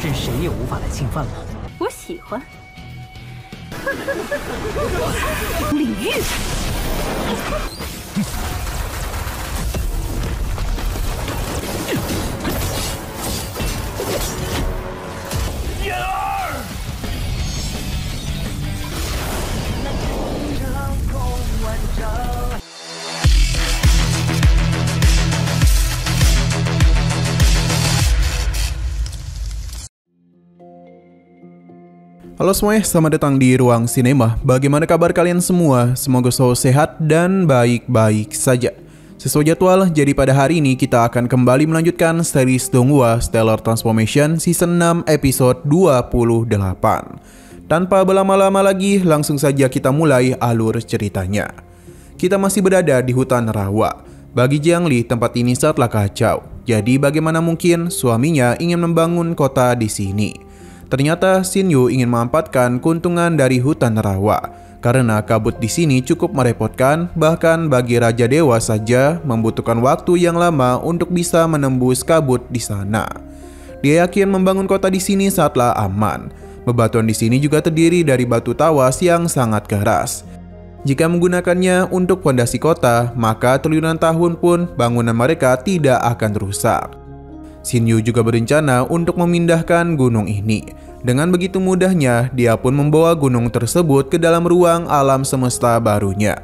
任谁也无法来侵犯了。我喜欢。领域。燕儿。Halo semuanya, selamat datang di Ruang Sinema. Bagaimana kabar kalian semua? Semoga selalu sehat dan baik-baik saja. Sesuai jadwal, jadi pada hari ini kita akan kembali melanjutkan series Donghua Stellar Transformation Season 6 episode 28. Tanpa berlama-lama lagi, langsung saja kita mulai alur ceritanya. Kita masih berada di hutan rawa. Bagi Jiang Li, tempat ini sangatlah kacau. Jadi bagaimana mungkin suaminya ingin membangun kota di sini? Ternyata Xin Yu ingin memanfaatkan keuntungan dari hutan rawa karena kabut di sini cukup merepotkan, bahkan bagi Raja Dewa saja membutuhkan waktu yang lama untuk bisa menembus kabut di sana. Dia yakin membangun kota di sini sangatlah aman. Bebatuan di sini juga terdiri dari batu tawas yang sangat keras. Jika menggunakannya untuk fondasi kota, maka triliunan tahun pun bangunan mereka tidak akan rusak. Xin Yu juga berencana untuk memindahkan gunung ini. Dengan begitu mudahnya, dia pun membawa gunung tersebut ke dalam ruang alam semesta barunya.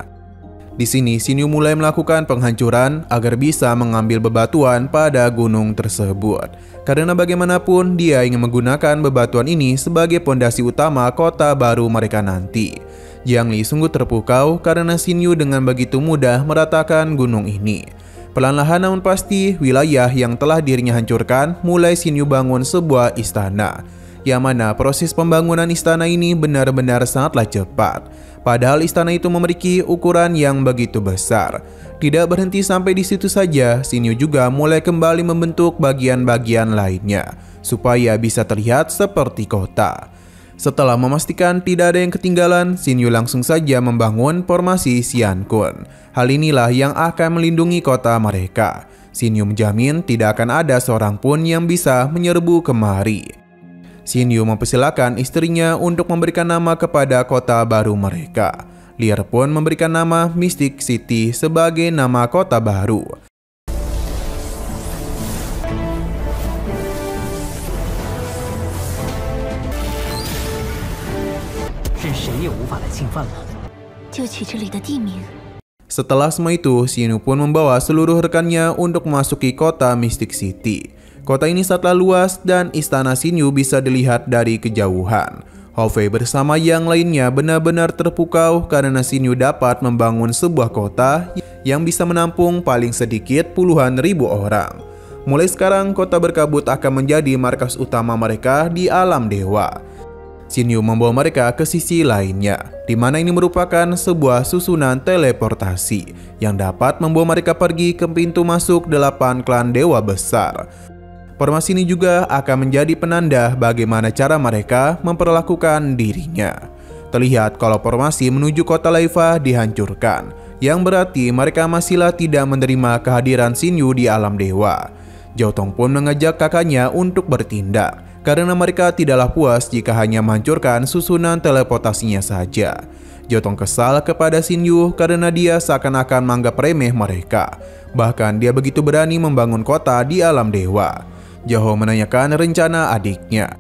Di sini, Xin Yu mulai melakukan penghancuran agar bisa mengambil bebatuan pada gunung tersebut. Karena bagaimanapun, dia ingin menggunakan bebatuan ini sebagai pondasi utama kota baru mereka nanti. Jiang Li sungguh terpukau karena Xin Yu dengan begitu mudah meratakan gunung ini. Perlahan namun pasti, wilayah yang telah dirinya hancurkan mulai Xin Yu bangun sebuah istana. Yang mana proses pembangunan istana ini benar-benar sangatlah cepat. Padahal istana itu memiliki ukuran yang begitu besar. Tidak berhenti sampai di situ saja, Xin Yu juga mulai kembali membentuk bagian-bagian lainnya supaya bisa terlihat seperti kota. Setelah memastikan tidak ada yang ketinggalan, Xin Yu langsung saja membangun formasi Xiankun. Hal inilah yang akan melindungi kota mereka. Xin Yu menjamin tidak akan ada seorang pun yang bisa menyerbu kemari. Xin Yu mempersilakan istrinya untuk memberikan nama kepada kota baru mereka. Lier pun memberikan nama Mystic City sebagai nama kota baru. Setelah semua itu, Xin Yu pun membawa seluruh rekannya untuk memasuki kota Mystic City. Kota ini sangatlah luas dan istana Xin Yu bisa dilihat dari kejauhan. Hou Fei bersama yang lainnya benar-benar terpukau karena Xin Yu dapat membangun sebuah kota yang bisa menampung paling sedikit puluhan ribu orang. Mulai sekarang, kota berkabut akan menjadi markas utama mereka di alam dewa. Xin Yu membawa mereka ke sisi lainnya, di mana ini merupakan sebuah susunan teleportasi yang dapat membawa mereka pergi ke pintu masuk 8 klan dewa besar. Formasi ini juga akan menjadi penanda bagaimana cara mereka memperlakukan dirinya. Terlihat kalau formasi menuju kota Laifa dihancurkan, yang berarti mereka masihlah tidak menerima kehadiran Xin Yu di alam dewa. Zhao Tong pun mengajak kakaknya untuk bertindak, karena mereka tidaklah puas jika hanya menghancurkan susunan teleportasinya saja. Zhao Tong kesal kepada Xin Yu karena dia seakan-akan menganggap remeh mereka. Bahkan dia begitu berani membangun kota di alam dewa. Zhao menanyakan rencana adiknya,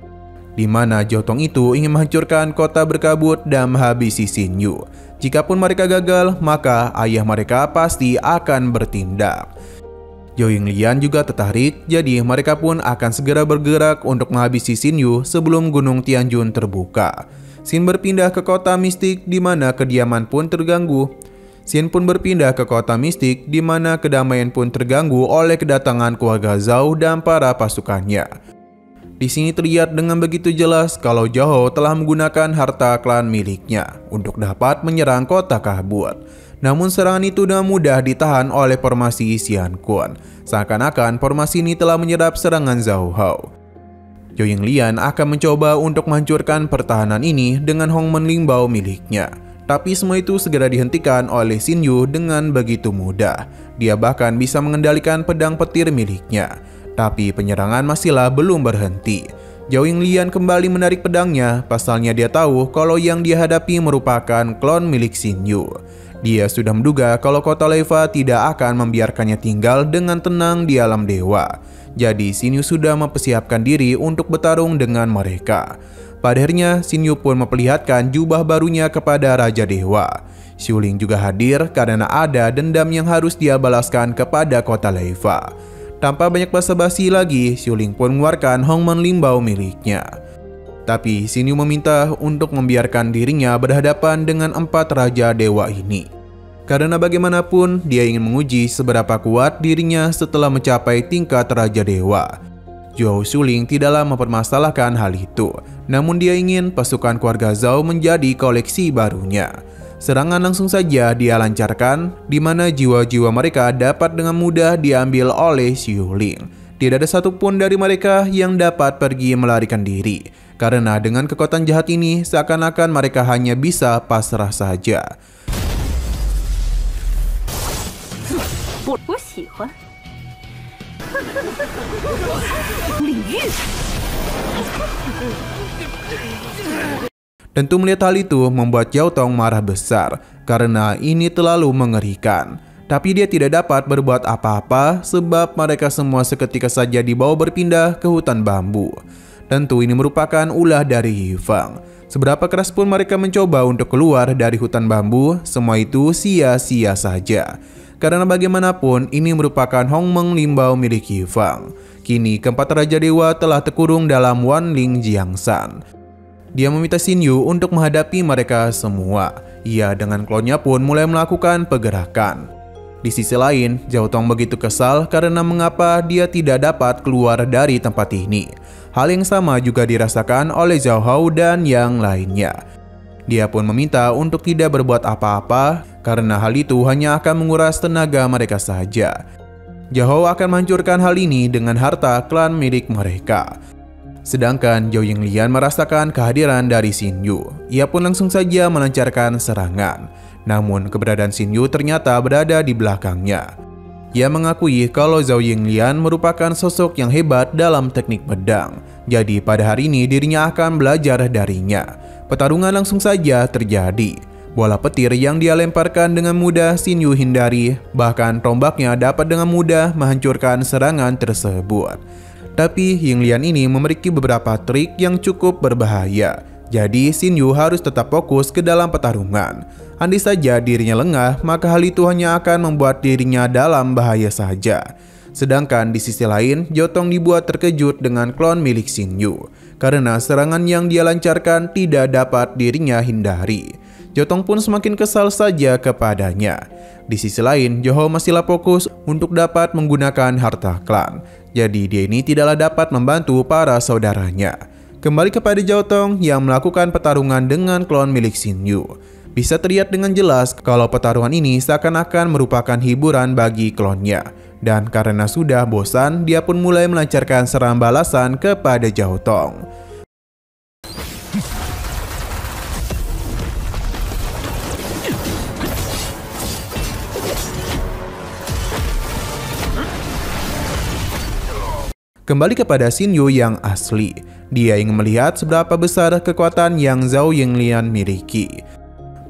di mana Zhao Tong itu ingin menghancurkan kota berkabut dan menghabisi Xin Yu. Jikapun mereka gagal, maka ayah mereka pasti akan bertindak. Zhao Yinglian juga tertarik, jadi mereka pun akan segera bergerak untuk menghabisi Xin Yu sebelum Gunung Tianjun terbuka. Xin berpindah ke kota mistik di mana kediaman pun terganggu. Xin pun berpindah ke kota mistik di mana kedamaian pun terganggu oleh kedatangan keluarga Zhao dan para pasukannya. Di sini terlihat dengan begitu jelas kalau Zhao telah menggunakan harta klan miliknya untuk dapat menyerang kota kabut. Namun serangan itu dengan mudah ditahan oleh formasi Xiankun. Seakan-akan formasi ini telah menyerap serangan Zhao Hao. Zhao Yinglian akan mencoba untuk menghancurkan pertahanan ini dengan Hongmen Lingbao miliknya. Tapi semua itu segera dihentikan oleh Xin Yu dengan begitu mudah. Dia bahkan bisa mengendalikan pedang petir miliknya. Tapi penyerangan masihlah belum berhenti. Zhao Yinglian kembali menarik pedangnya, pasalnya dia tahu kalau yang dia hadapi merupakan klon milik Xin Yu. Dia sudah menduga kalau kota Leva tidak akan membiarkannya tinggal dengan tenang di alam dewa. Jadi Xin Yu sudah mempersiapkan diri untuk bertarung dengan mereka. Pada akhirnya Xin Yu pun memperlihatkan jubah barunya kepada Raja Dewa. Xiuling juga hadir karena ada dendam yang harus dia balaskan kepada kota Leva. Tanpa banyak basa-basi lagi, Xiuling pun mengeluarkan Hongmen Limbao miliknya. Tapi Xin Yu meminta untuk membiarkan dirinya berhadapan dengan 4 Raja Dewa ini. Karena bagaimanapun dia ingin menguji seberapa kuat dirinya setelah mencapai tingkat Raja Dewa. Zhao Xiuling tidaklah mempermasalahkan hal itu, namun dia ingin pasukan keluarga Zhao menjadi koleksi barunya. Serangan langsung saja dia lancarkan, di mana jiwa-jiwa mereka dapat dengan mudah diambil oleh Xiuling. Tidak ada satupun dari mereka yang dapat pergi melarikan diri, karena dengan kekuatan jahat ini seakan-akan mereka hanya bisa pasrah saja. Tentu melihat hal itu membuat Zhao Tong marah besar karena ini terlalu mengerikan. Tapi dia tidak dapat berbuat apa-apa sebab mereka semua seketika saja dibawa berpindah ke hutan bambu. Tentu ini merupakan ulah dari Yifeng. Seberapa keras pun mereka mencoba untuk keluar dari hutan bambu, semua itu sia-sia saja. Karena bagaimanapun ini merupakan Hongmen Limbao milik Yifeng. Kini keempat Raja Dewa telah terkurung dalam Wanling Jiangsan. Dia meminta Xin Yu untuk menghadapi mereka semua. Ia dengan klonnya pun mulai melakukan pergerakan. Di sisi lain, Zhao Tong begitu kesal karena mengapa dia tidak dapat keluar dari tempat ini. Hal yang sama juga dirasakan oleh Zhao Hao dan yang lainnya. Dia pun meminta untuk tidak berbuat apa-apa karena hal itu hanya akan menguras tenaga mereka saja. Zhao Hao akan menghancurkan hal ini dengan harta klan milik mereka. Sedangkan Zhao Yinglian merasakan kehadiran dari Xin Yu. Ia pun langsung saja melancarkan serangan. Namun keberadaan Xin Yu ternyata berada di belakangnya. Ia mengakui kalau Zhao Yinglian merupakan sosok yang hebat dalam teknik pedang. Jadi pada hari ini dirinya akan belajar darinya. Pertarungan langsung saja terjadi. Bola petir yang dia lemparkan dengan mudah Xin Yu hindari. Bahkan tombaknya dapat dengan mudah menghancurkan serangan tersebut. Tapi Yinglian ini memiliki beberapa trik yang cukup berbahaya. Jadi Xin Yu harus tetap fokus ke dalam pertarungan. Andai saja dirinya lengah, maka hal itu hanya akan membuat dirinya dalam bahaya saja. Sedangkan di sisi lain, Zhao Tong dibuat terkejut dengan klon milik Xin Yu. Karena serangan yang dia lancarkan tidak dapat dirinya hindari. Zhao Tong pun semakin kesal saja kepadanya. Di sisi lain, Zhao Hao masihlah fokus untuk dapat menggunakan harta klan. Jadi dia ini tidaklah dapat membantu para saudaranya. Kembali kepada Zhao Tong yang melakukan pertarungan dengan klon milik Xin Yu. Bisa terlihat dengan jelas kalau pertarungan ini seakan-akan merupakan hiburan bagi klonnya. Dan karena sudah bosan, dia pun mulai melancarkan serangan balasan kepada Zhao Tong. Kembali kepada Xin Yu yang asli. Dia ingin melihat seberapa besar kekuatan yang Zhao Yinglian miliki.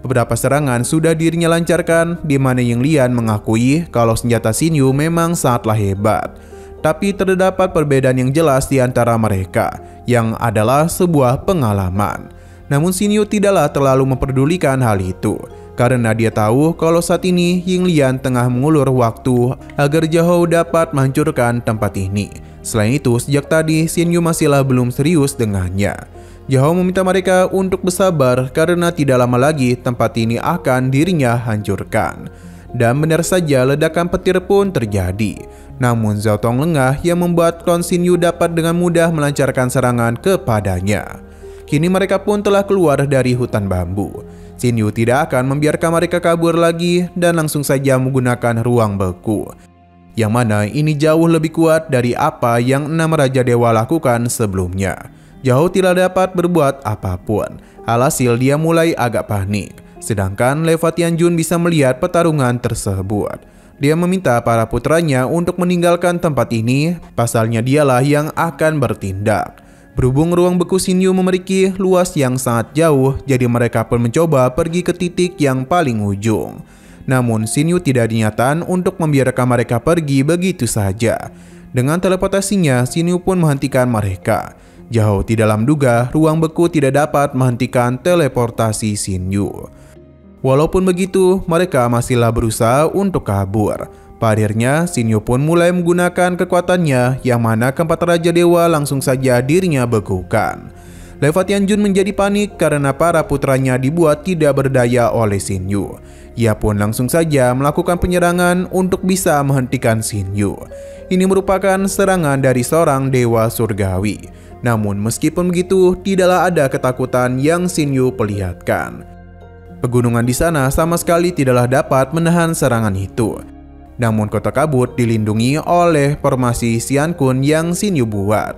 Beberapa serangan sudah dirinya lancarkan, di mana Yinglian mengakui kalau senjata Xin Yu memang sangatlah hebat. Tapi terdapat perbedaan yang jelas di antara mereka, yang adalah sebuah pengalaman. Namun Xin Yu tidaklah terlalu memperdulikan hal itu, karena dia tahu kalau saat ini Yinglian tengah mengulur waktu agar Zhao Hao dapat menghancurkan tempat ini. Selain itu, sejak tadi Xin Yu masihlah belum serius dengannya. Zhao Hao meminta mereka untuk bersabar karena tidak lama lagi tempat ini akan dirinya hancurkan. Dan benar saja ledakan petir pun terjadi. Namun Zhao Tong lengah yang membuat klon Xin Yu dapat dengan mudah melancarkan serangan kepadanya. Kini mereka pun telah keluar dari hutan bambu. Xin Yu tidak akan membiarkan mereka kabur lagi dan langsung saja menggunakan ruang beku. Yang mana ini jauh lebih kuat dari apa yang 6 Raja Dewa lakukan sebelumnya. Zhao Hao tidak dapat berbuat apapun. Alhasil dia mulai agak panik. Sedangkan Leva Tianjun bisa melihat pertarungan tersebut. Dia meminta para putranya untuk meninggalkan tempat ini, pasalnya dialah yang akan bertindak. Berhubung ruang beku Xinyu memiliki luas yang sangat jauh, jadi mereka pun mencoba pergi ke titik yang paling ujung. Namun Xinyu tidak niatan untuk membiarkan mereka pergi begitu saja. Dengan teleportasinya, Xinyu pun menghentikan mereka. Jauh di dalam duga, ruang beku tidak dapat menghentikan teleportasi Xinyu. Walaupun begitu, mereka masihlah berusaha untuk kabur. Pada akhirnya, Xinyu pun mulai menggunakan kekuatannya, yang mana keempat Raja Dewa langsung saja dirinya bekukan. Leva Tianjun menjadi panik karena para putranya dibuat tidak berdaya oleh Xinyu. Ia pun langsung saja melakukan penyerangan untuk bisa menghentikan Xinyu. Ini merupakan serangan dari seorang dewa surgawi. Namun meskipun begitu, tidaklah ada ketakutan yang Xinyu perlihatkan. Pegunungan di sana sama sekali tidaklah dapat menahan serangan itu. Namun kota kabut dilindungi oleh formasi Xian Kun yang Xinyu buat.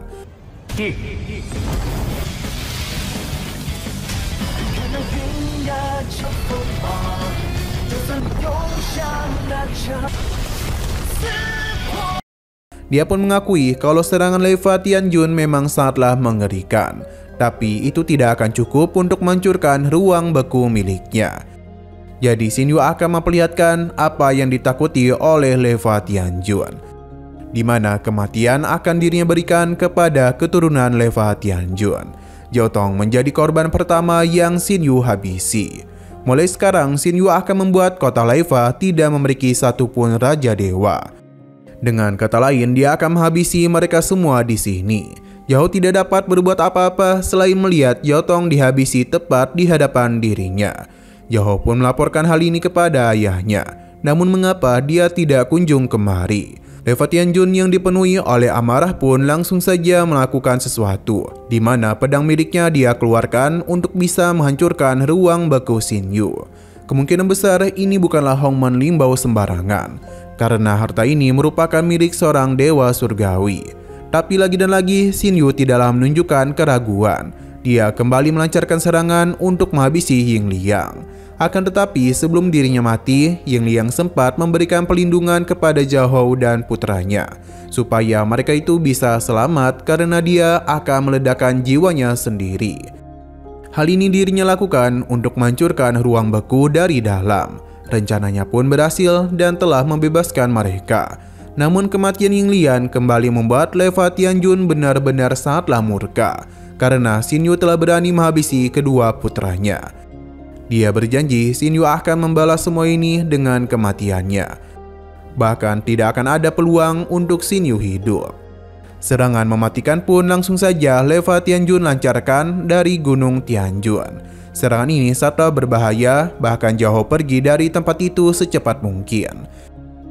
Dia pun mengakui kalau serangan Leva Tianjun memang sangatlah mengerikan. Tapi itu tidak akan cukup untuk menghancurkan ruang beku miliknya. Jadi Xinyu akan memperlihatkan apa yang ditakuti oleh Leva Tianjun, di mana kematian akan dirinya berikan kepada keturunan Leva Tianjun. Jiaotong menjadi korban pertama yang Xinyu habisi. Mulai sekarang Xinyu akan membuat kota Leva tidak memiliki satupun Raja Dewa. Dengan kata lain, dia akan menghabisi mereka semua di sini. Zhao tidak dapat berbuat apa-apa selain melihat Jiaotong dihabisi tepat di hadapan dirinya. Zhao pun melaporkan hal ini kepada ayahnya. Namun mengapa dia tidak kunjung kemari? Leva Tianjun yang dipenuhi oleh amarah pun langsung saja melakukan sesuatu, di mana pedang miliknya dia keluarkan untuk bisa menghancurkan ruang beku Xinyu. Kemungkinan besar ini bukanlah Hongmen Limbao sembarangan, karena harta ini merupakan milik seorang dewa surgawi. Tapi lagi dan lagi Xinyu tidaklah menunjukkan keraguan. Dia kembali melancarkan serangan untuk menghabisi Ying Liang. Akan tetapi sebelum dirinya mati, Ying Liang sempat memberikan perlindungan kepada Zhao dan putranya, supaya mereka itu bisa selamat karena dia akan meledakkan jiwanya sendiri. Hal ini dirinya lakukan untuk menghancurkan ruang beku dari dalam. Rencananya pun berhasil dan telah membebaskan mereka. Namun kematian Ying Liang kembali membuat Leva Tianjun benar-benar sangatlah murka, karena Xinyu telah berani menghabisi kedua putranya. Dia berjanji Xinyu akan membalas semua ini dengan kematiannya. Bahkan tidak akan ada peluang untuk Xinyu hidup. Serangan mematikan pun langsung saja Leva Tianjun lancarkan dari Gunung Tianjun. Serangan ini sangatlah berbahaya, bahkan Zhao pergi dari tempat itu secepat mungkin.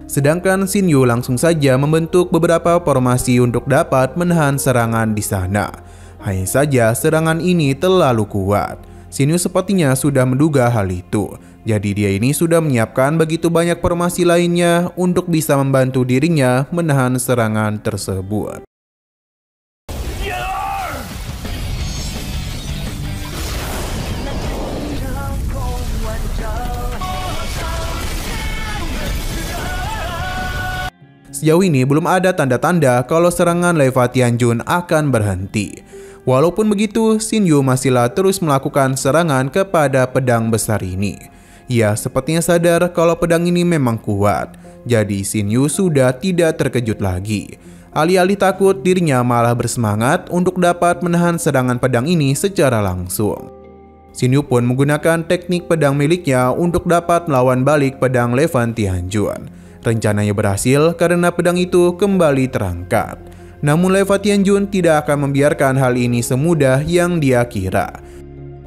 Sedangkan Xinyu langsung saja membentuk beberapa formasi untuk dapat menahan serangan di sana. Hanya saja serangan ini terlalu kuat. Xinyu sepertinya sudah menduga hal itu. Jadi dia ini sudah menyiapkan begitu banyak formasi lainnya untuk bisa membantu dirinya menahan serangan tersebut. Sejauh ini belum ada tanda-tanda kalau serangan Leva Tianjun akan berhenti. Walaupun begitu, Xinyu masihlah terus melakukan serangan kepada pedang besar ini. Ia sepertinya sadar kalau pedang ini memang kuat. Jadi Xinyu sudah tidak terkejut lagi. Alih-alih takut, dirinya malah bersemangat untuk dapat menahan serangan pedang ini secara langsung. Xinyu pun menggunakan teknik pedang miliknya untuk dapat melawan balik pedang Leva Tianjun. Rencananya berhasil karena pedang itu kembali terangkat. Namun Leva Tianjun tidak akan membiarkan hal ini semudah yang dia kira.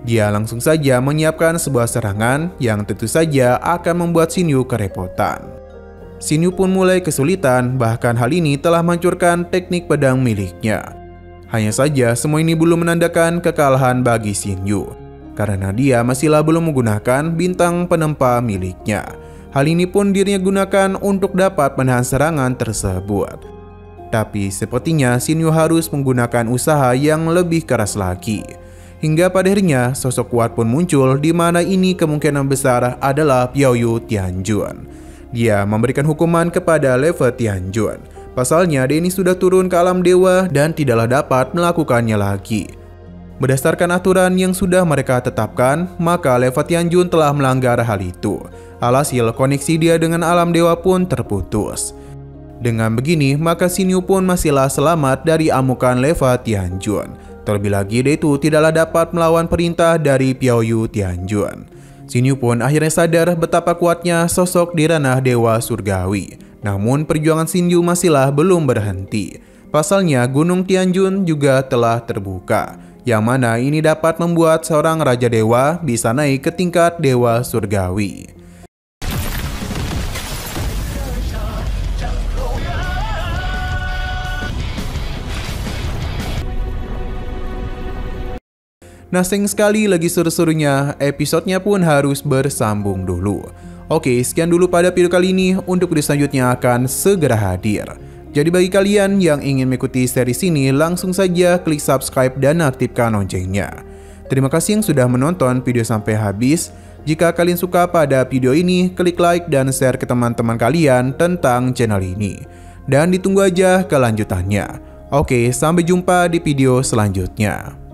Dia langsung saja menyiapkan sebuah serangan yang tentu saja akan membuat Xinyu kerepotan. Xinyu pun mulai kesulitan, bahkan hal ini telah menghancurkan teknik pedang miliknya. Hanya saja semua ini belum menandakan kekalahan bagi Xinyu, karena dia masihlah belum menggunakan bintang penempa miliknya. Hal ini pun dirinya gunakan untuk dapat menahan serangan tersebut. Tapi sepertinya Xinyu harus menggunakan usaha yang lebih keras lagi. Hingga pada akhirnya sosok kuat pun muncul, di mana ini kemungkinan besar adalah Piaoyu Tianjun. Dia memberikan hukuman kepada Leva Tianjun. Pasalnya, Denny sudah turun ke alam dewa dan tidaklah dapat melakukannya lagi. Berdasarkan aturan yang sudah mereka tetapkan, maka Leva Tianjun telah melanggar hal itu. Alhasil, koneksi dia dengan alam dewa pun terputus. Dengan begini, maka Xinyu pun masihlah selamat dari amukan Leva Tianjun. Terlebih lagi, dia itu tidaklah dapat melawan perintah dari Piaoyu Tianjun. Xinyu pun akhirnya sadar betapa kuatnya sosok di ranah dewa surgawi. Namun, perjuangan Xinyu masihlah belum berhenti. Pasalnya, Gunung Tianjun juga telah terbuka, yang mana ini dapat membuat seorang raja dewa bisa naik ke tingkat dewa surgawi. Nah, sayang sekali lagi seru-serunya, episodenya pun harus bersambung dulu. Oke, sekian dulu pada video kali ini. Untuk video selanjutnya akan segera hadir. Jadi bagi kalian yang ingin mengikuti series ini, langsung saja klik subscribe dan aktifkan loncengnya. Terima kasih yang sudah menonton video sampai habis. Jika kalian suka pada video ini, klik like dan share ke teman-teman kalian tentang channel ini. Dan ditunggu aja kelanjutannya. Oke, sampai jumpa di video selanjutnya.